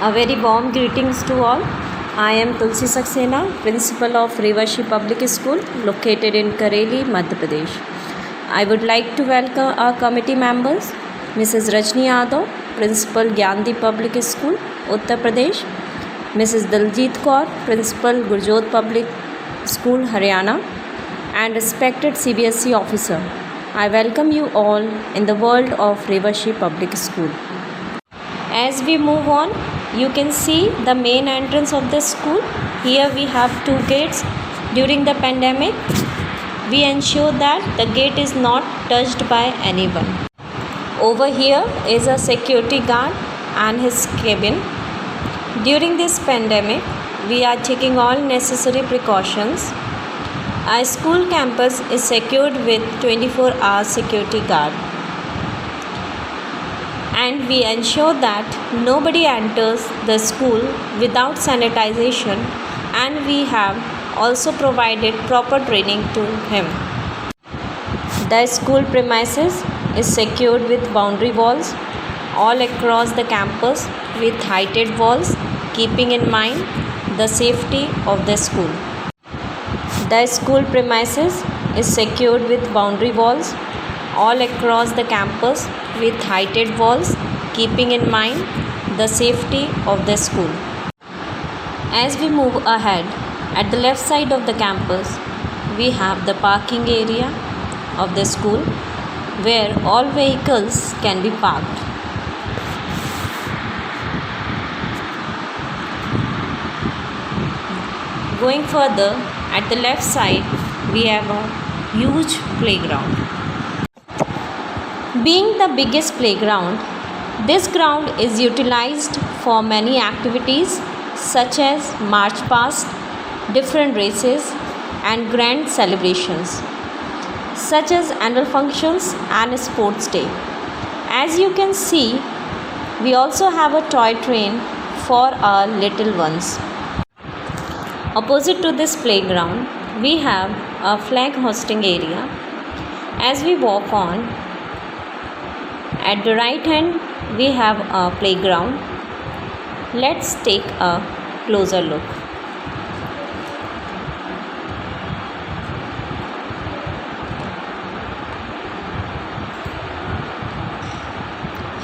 A very warm greetings to all. I am Tulsi Saxena, Principal of Revashi Public School located in Kareli, Madhya Pradesh. I would like to welcome our committee members, Mrs. Rajni Yadav, Principal Gyandeep Public School, Uttar Pradesh, Mrs. Daljit Kaur, Principal Gurjot Public School, Haryana, and respected CBSE officer. I welcome you all in the world of Revashi Public School. As we move on, you can see the main entrance of the school. Here we have two gates. During the pandemic, we ensure that the gate is not touched by anyone. Over here is a security guard and his cabin. During this pandemic, we are taking all necessary precautions. Our school campus is secured with 24-hour security guard. And we ensure that nobody enters the school without sanitization, and we have also provided proper training to him. The school premises is secured with boundary walls all across the campus with heighted walls, keeping in mind the safety of the school. The school premises is secured with boundary walls all across the campus with heighted walls, keeping in mind the safety of the school. As we move ahead, at the left side of the campus, we have the parking area of the school where all vehicles can be parked. Going further, at the left side, we have a huge playground. Being the biggest playground, this ground is utilized for many activities such as march past, different races, and grand celebrations such as annual functions and sports day. As you can see, we also have a toy train for our little ones. Opposite to this playground, we have a flag hosting area. As we walk on, at the right hand, we have a playground. Let's take a closer look.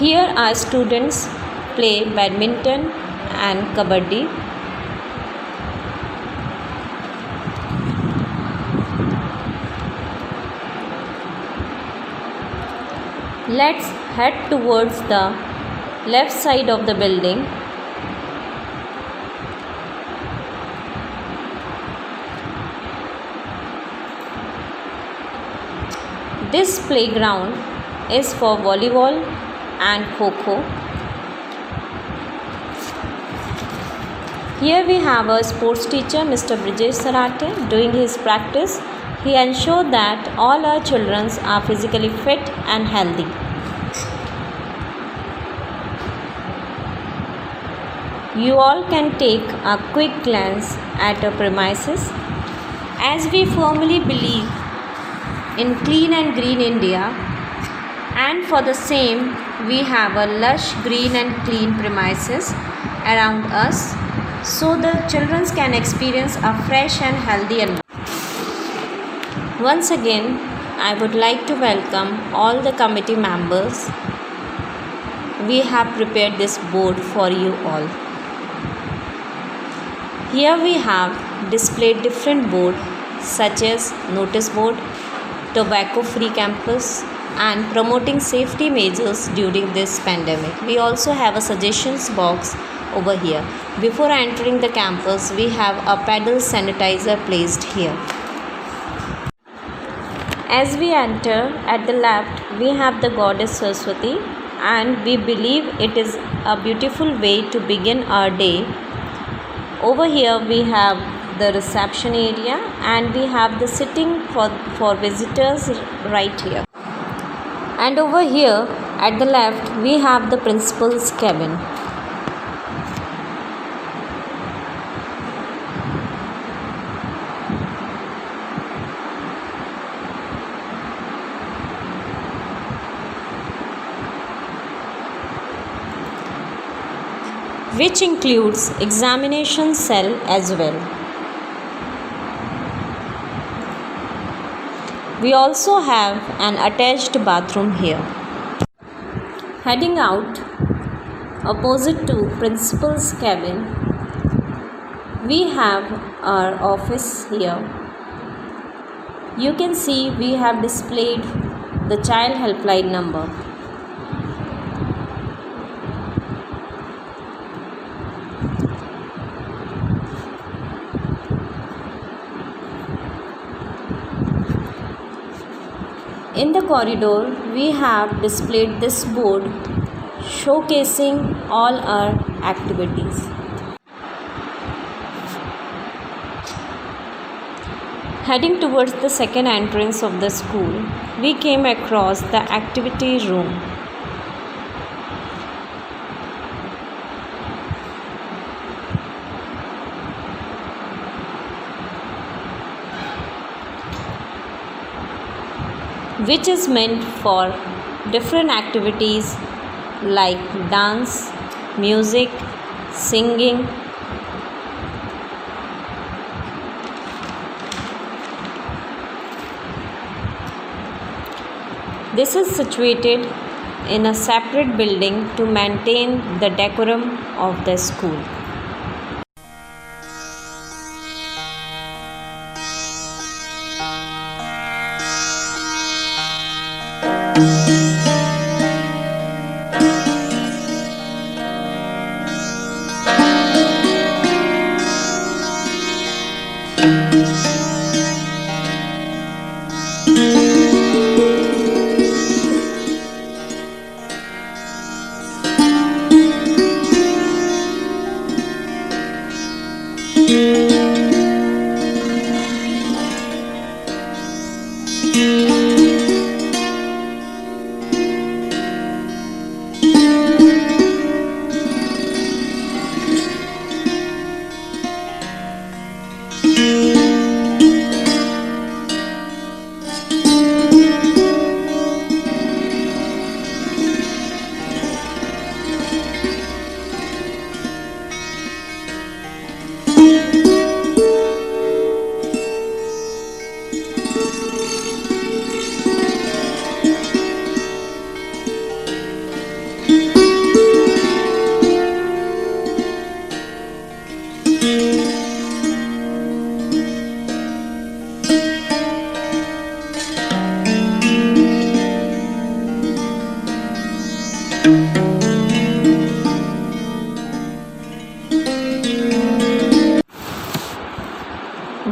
Here our students play badminton and kabaddi. Let's head towards the left side of the building. This playground is for volleyball and kho-kho. Here we have a sports teacher, Mr. Brijesh Sarate, doing his practice. He ensures that all our children are physically fit and healthy. You all can take a quick glance at our premises. As we firmly believe in clean and green India, and for the same we have a lush green and clean premises around us, so the children can experience a fresh and healthy environment. Once again, I would like to welcome all the committee members. We have prepared this board for you all. Here we have displayed different boards such as notice board, tobacco free campus, and promoting safety measures during this pandemic. We also have a suggestions box over here. Before entering the campus, we have a pedal sanitizer placed here. As we enter, at the left we have the goddess Saraswati, and we believe it is a beautiful way to begin our day. Over here we have the reception area, and we have the sitting for visitors right here. And over here at the left we have the principal's cabin. Which includes examination cell as well. We also have an attached bathroom here. Heading out opposite to principal's cabin, we have our office here. You can see we have displayed the child helpline number. In the corridor, we have displayed this board showcasing all our activities. Heading towards the second entrance of the school, we came across the activity room. Which is meant for different activities like dance, music, singing. This is situated in a separate building to maintain the decorum of the school.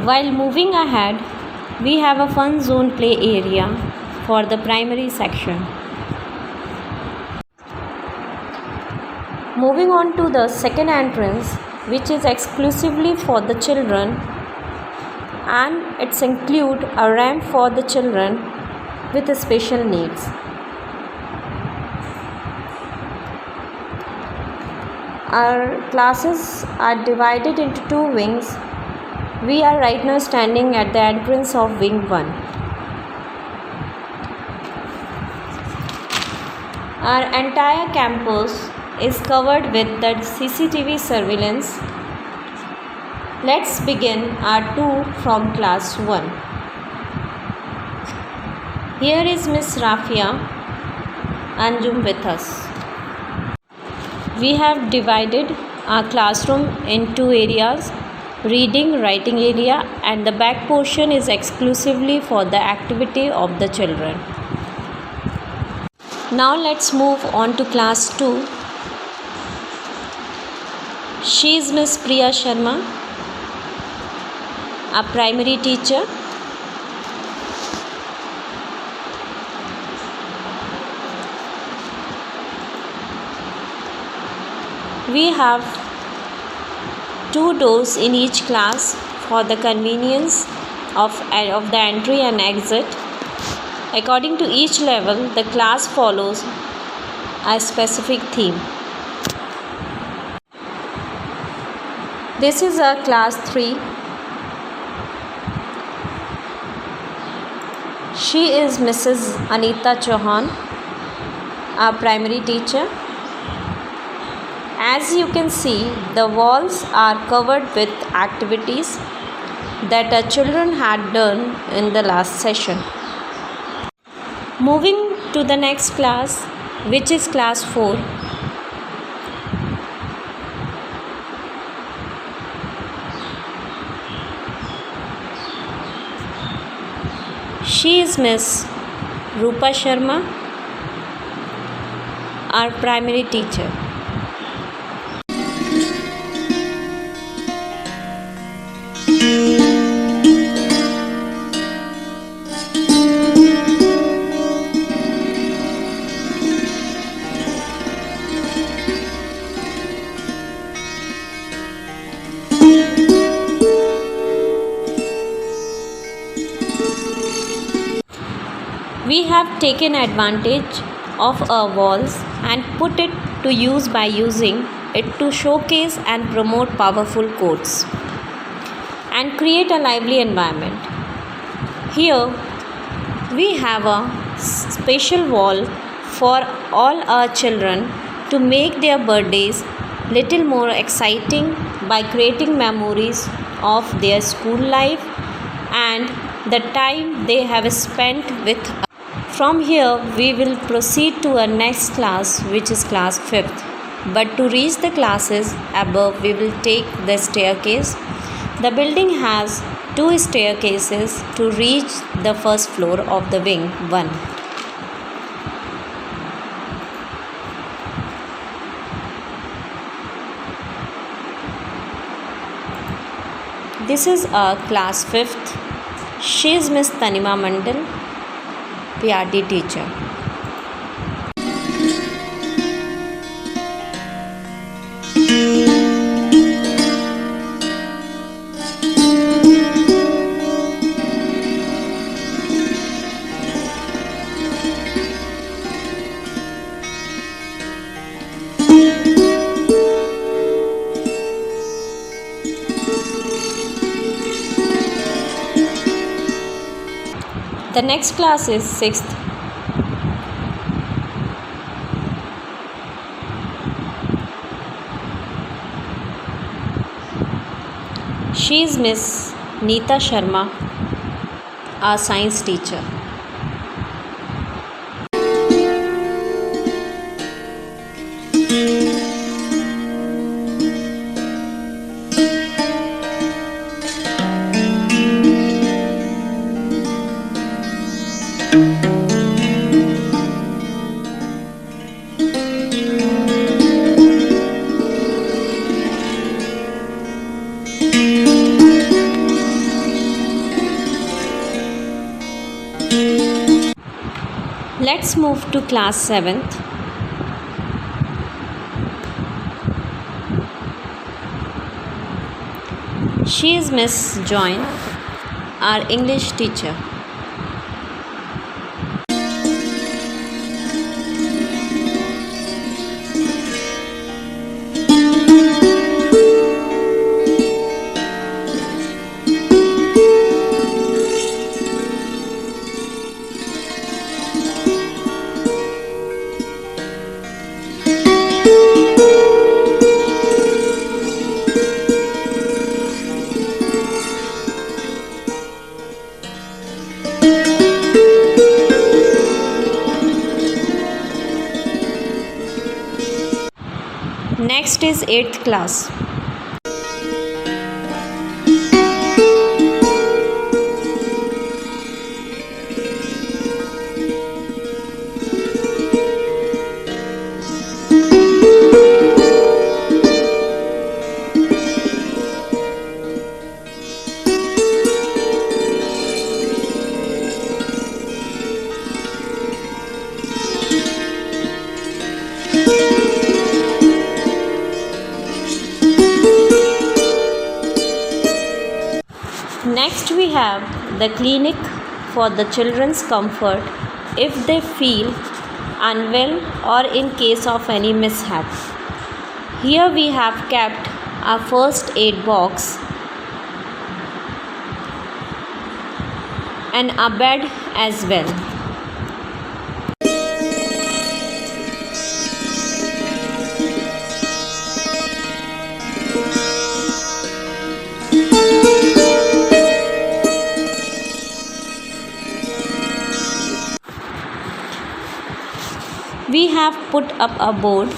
While moving ahead, we have a fun zone play area for the primary section. Moving on to the second entrance, which is exclusively for the children, and it's include a ramp for the children with special needs. Our classes are divided into two wings. We are right now standing at the entrance of wing 1. Our entire campus is covered with the CCTV surveillance. Let's begin our tour from class 1. Here is Miss Rafia Anjum with us. We have divided our classroom in two areas, reading, writing area, and the back portion is exclusively for the activity of the children. Now let's move on to class 2. She is Miss Priya Sharma, a primary teacher. We have two doors in each class for the convenience of the entry and exit. According to each level, the class follows a specific theme. This is a class 3. She is Mrs. Anita Chauhan, our primary teacher. As you can see, the walls are covered with activities that our children had done in the last session. Moving to the next class, which is class 4. She is Miss Rupa Sharma, our primary teacher. We have taken advantage of our walls and put it to use by using it to showcase and promote powerful quotes and create a lively environment. Here we have a special wall for all our children to make their birthdays little more exciting by creating memories of their school life and the time they have spent with us. From here, we will proceed to our next class, which is class 5th. But to reach the classes above, we will take the staircase. The building has 2 staircases to reach the first floor of the wing 1. This is our class 5th. She is Miss Tanima Mandal, PRD teacher. The next class is 6th. She is Miss Neeta Sharma, our science teacher. Let's move to class 7th. She is Miss Joy, our English teacher. Next is 8th class. Next we have the clinic for the children's comfort if they feel unwell or in case of any mishap. Here we have kept a first aid box and a bed as well. We have put up a board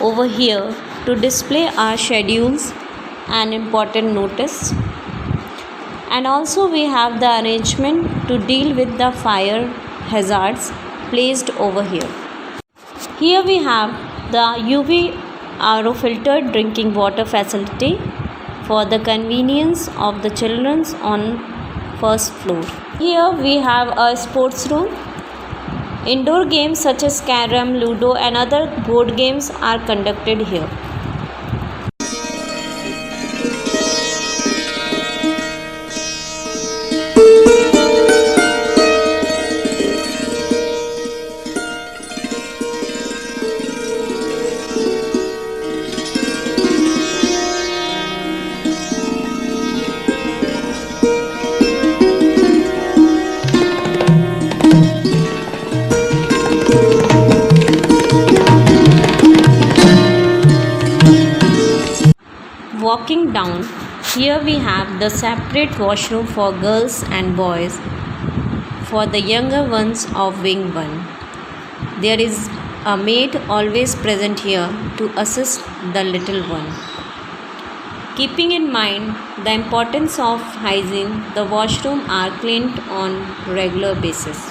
over here to display our schedules and important notice, and also we have the arrangement to deal with the fire hazards placed over here. Here we have the UV RO filtered drinking water facility for the convenience of the children on first floor. Here we have a sports room. Indoor games such as carom, ludo and other board games are conducted here. Walking down, here we have the separate washroom for girls and boys for the younger ones of Wing 1. There is a maid always present here to assist the little one. Keeping in mind the importance of hygiene, the washroom are cleaned on regular basis.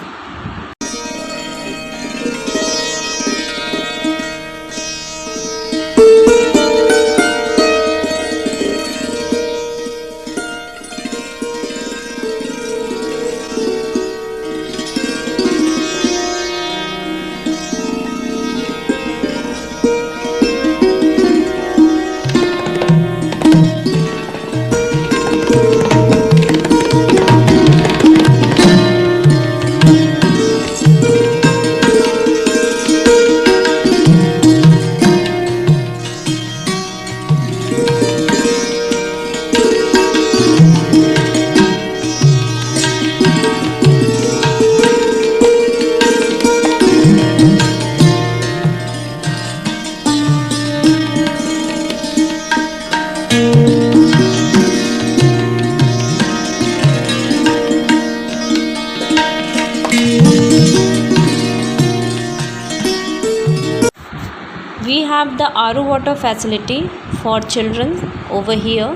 We have the RO water facility for children over here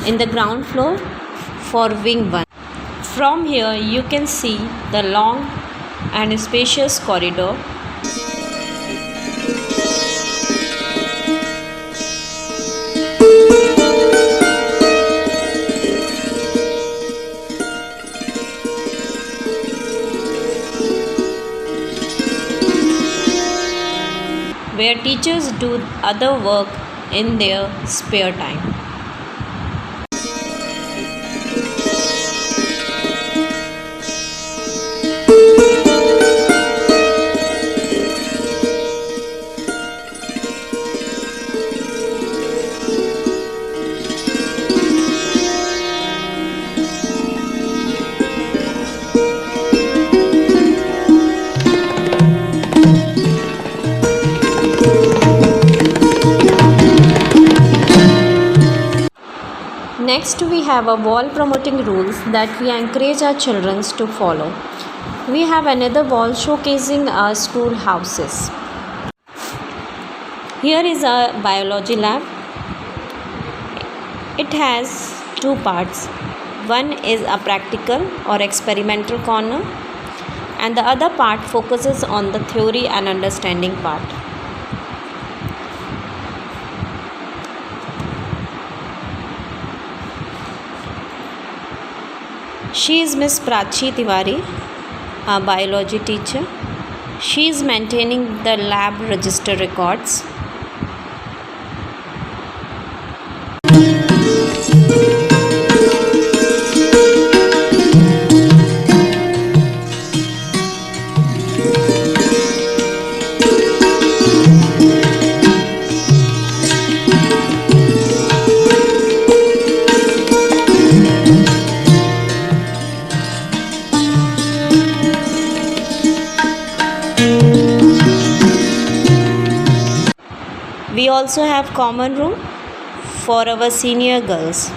in the ground floor for Wing 1. From here you can see the long and spacious corridor. where teachers do other work in their spare time. Next, we have a wall promoting rules that we encourage our children to follow. We have another wall showcasing our school houses. Here is a biology lab. It has two parts. One is a practical or experimental corner, and the other part focuses on the theory and understanding part. She is Miss Prachi Tiwari, a biology teacher. She is maintaining the lab register records. We also have common room for our senior girls.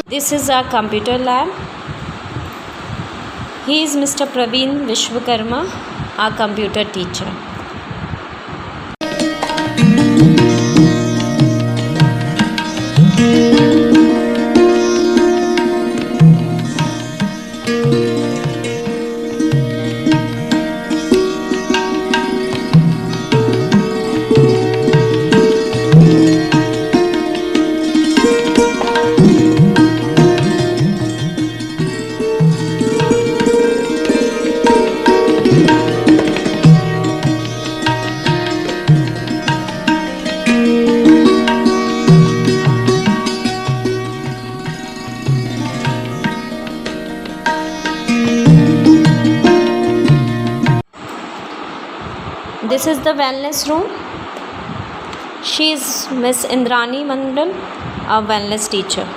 This is our computer lab. He is Mr. Praveen Vishwakarma, our computer teacher. This is the wellness room. She is Miss Indrani Mandal, a wellness teacher.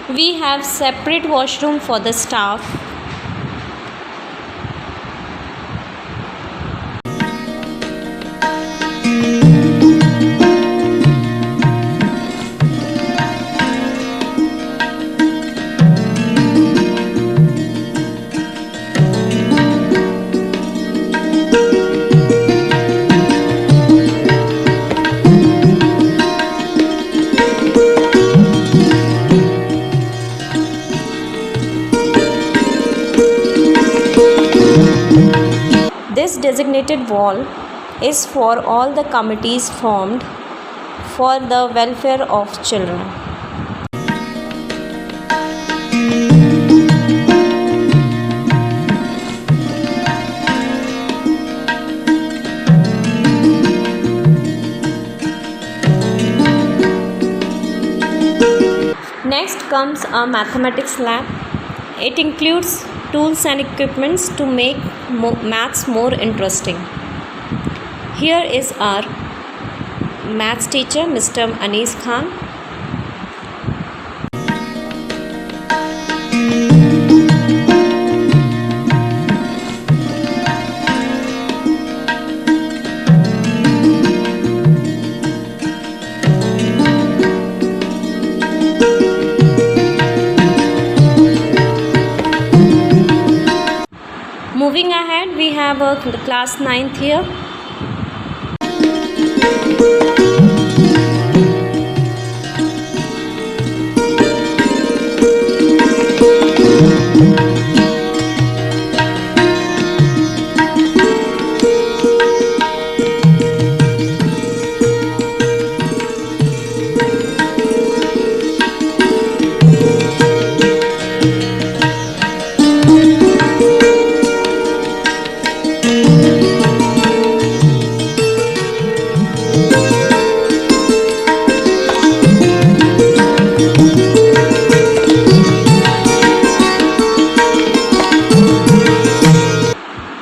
We have separate washroom for the staff. This designated wall is for all the committees formed for the welfare of children. Next comes a mathematics lab. It includes tools and equipments to make maths more interesting. Here is our maths teacher, Mr. Anis Khan. Moving ahead, we have a class 9th here.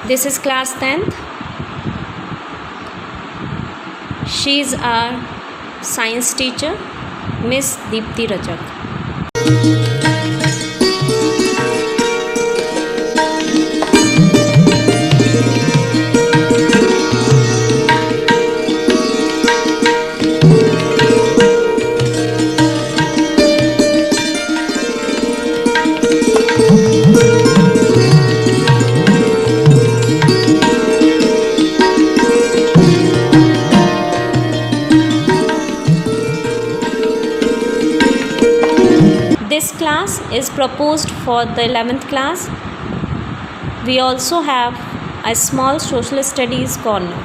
This is class 10th. She is our science teacher, Miss Deepti Rajak. This class is proposed for the 11th class. We also have a small social studies corner.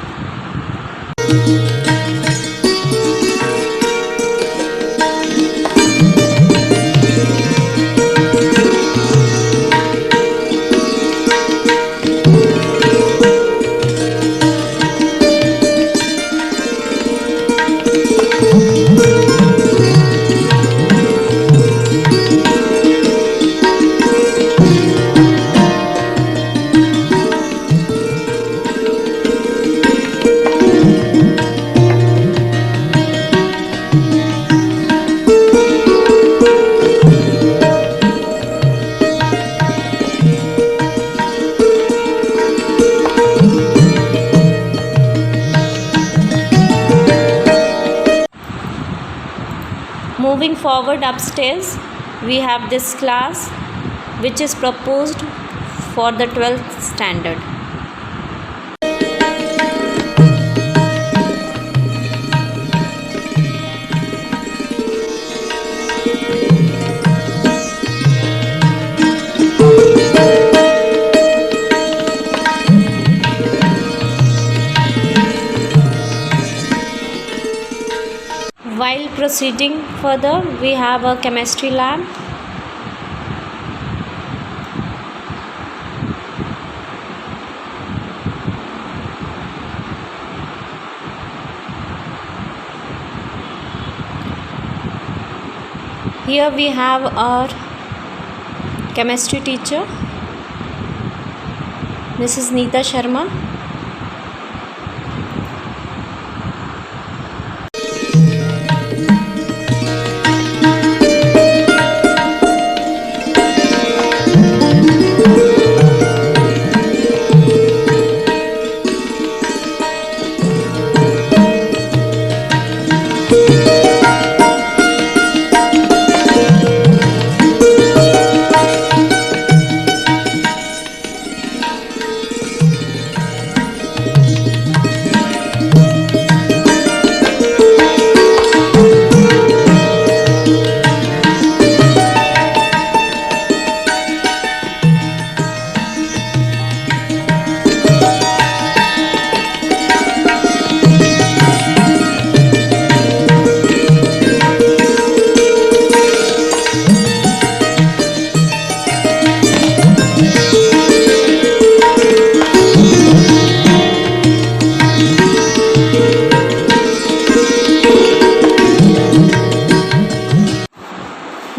Moving forward upstairs, we have this class which is proposed for the 12th standard. While proceeding further, we have a chemistry lab. Here we have our chemistry teacher, Mrs. Neeta Sharma.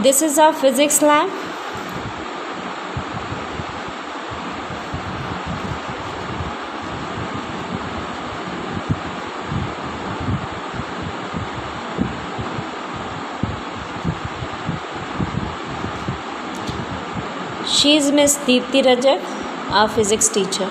This is our physics lab. She is Miss Deepti Rajak, our physics teacher.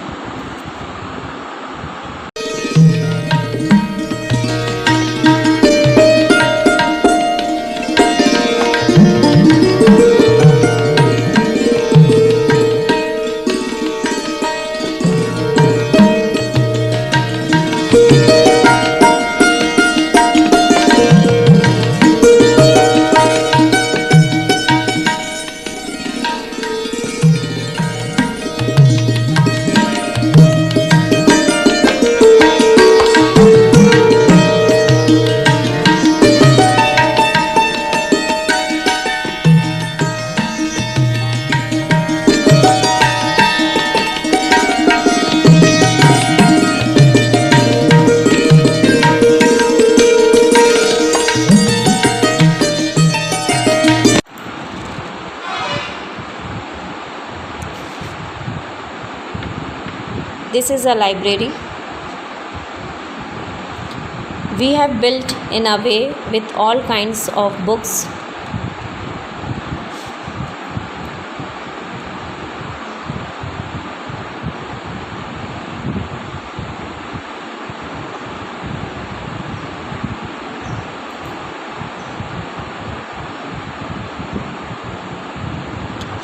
this is a library. We have built in a way with all kinds of books.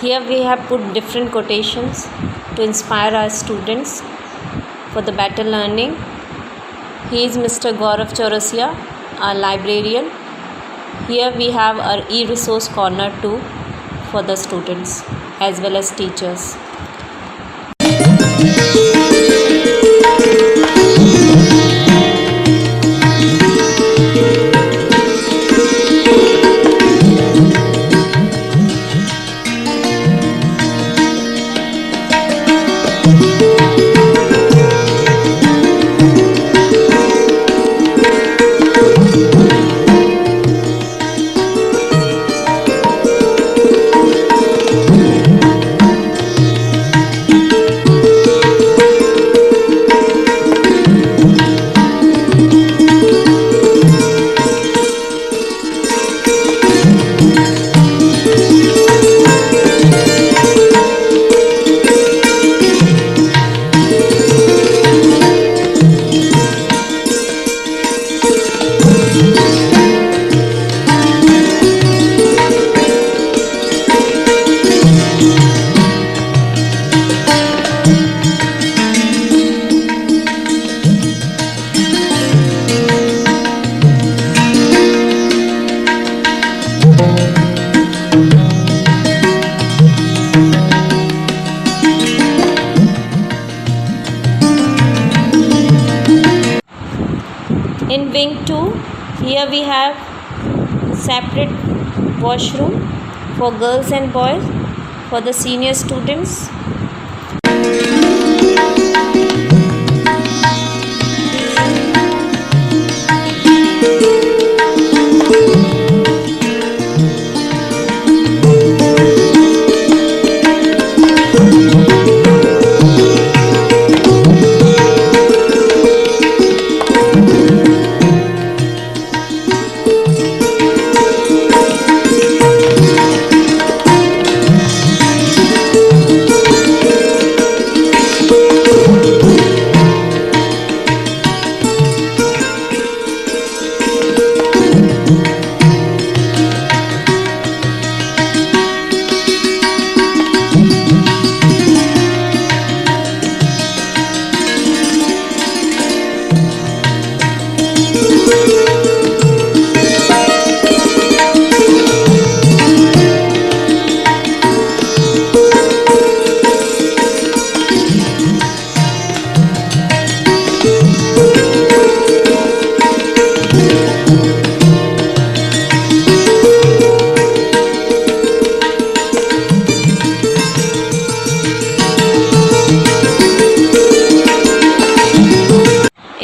Here we have put different quotations to inspire our students for the better learning. He is Mr. Gaurav Chaurasia, our librarian. Here we have our e-resource corner too for the students as well as teachers. In wing 2, here we have separate washroom for girls and boys for the senior students.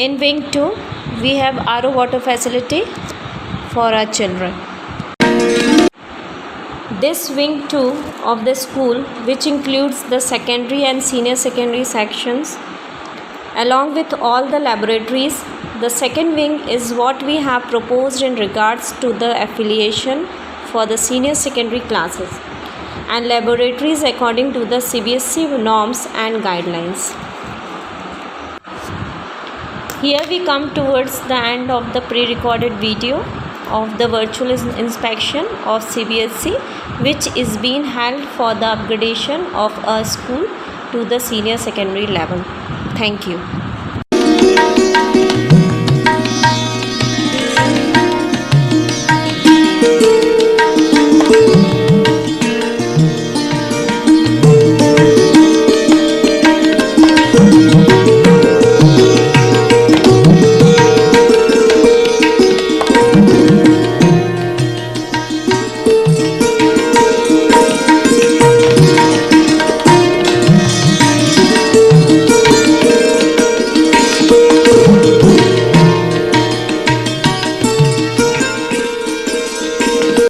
In wing 2, we have RO water facility for our children. This wing 2 of the school, which includes the secondary and senior secondary sections, along with all the laboratories, the second wing is what we have proposed in regards to the affiliation for the senior secondary classes and laboratories according to the CBSE norms and guidelines. Here we come towards the end of the pre-recorded video of the virtual inspection of CBSE, which is being held for the upgradation of a school to the senior secondary level. Thank you.